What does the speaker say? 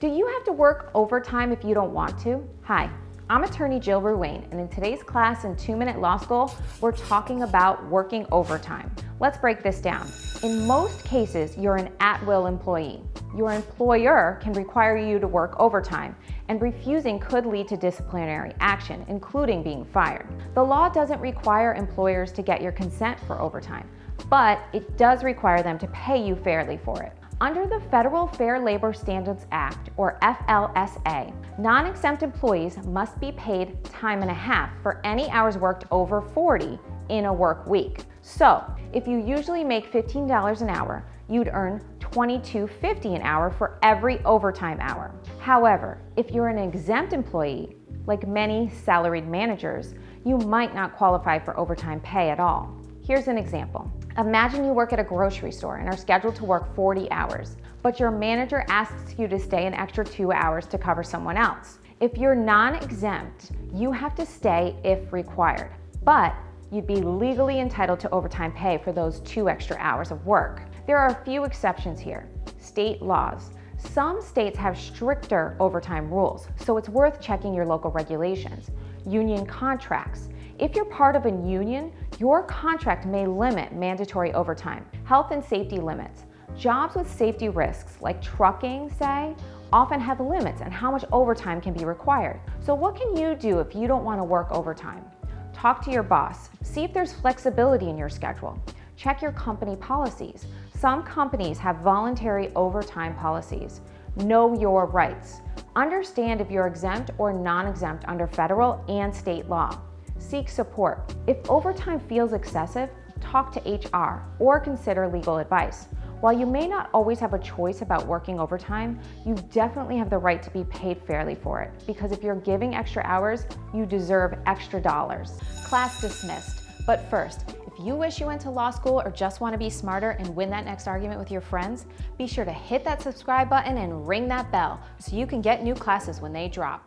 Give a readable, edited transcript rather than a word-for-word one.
Do you have to work overtime if you don't want to? Hi, I'm attorney Jill Ruane, and in today's class in 2-Minute Law School, we're talking about working overtime. Let's break this down. In most cases, you're an at-will employee. Your employer can require you to work overtime, and refusing could lead to disciplinary action, including being fired. The law doesn't require employers to get your consent for overtime, but it does require them to pay you fairly for it. Under the Federal Fair Labor Standards Act, or FLSA, non-exempt employees must be paid time and a half for any hours worked over 40 in a work week. So, if you usually make $15 an hour, you'd earn $22.50 an hour for every overtime hour. However, if you're an exempt employee, like many salaried managers, you might not qualify for overtime pay at all. Here's an example. Imagine you work at a grocery store and are scheduled to work 40 hours, but your manager asks you to stay an extra 2 hours to cover someone else. If you're non-exempt, you have to stay if required, but you'd be legally entitled to overtime pay for those 2 extra hours of work. There are a few exceptions here. State laws. Some states have stricter overtime rules, so it's worth checking your local regulations. Union contracts. If you're part of a union, your contract may limit mandatory overtime. Health and safety limits. Jobs with safety risks, like trucking, say, often have limits on how much overtime can be required. So what can you do if you don't want to work overtime? Talk to your boss. See if there's flexibility in your schedule. Check your company policies. Some companies have voluntary overtime policies. Know your rights. Understand if you're exempt or non-exempt under federal and state law. Seek support. If overtime feels excessive, talk to HR or consider legal advice. While you may not always have a choice about working overtime, you definitely have the right to be paid fairly for it, because if you're giving extra hours, you deserve extra dollars. Class dismissed. But first, if you wish you went to law school or just want to be smarter and win that next argument with your friends, be sure to hit that subscribe button and ring that bell so you can get new classes when they drop.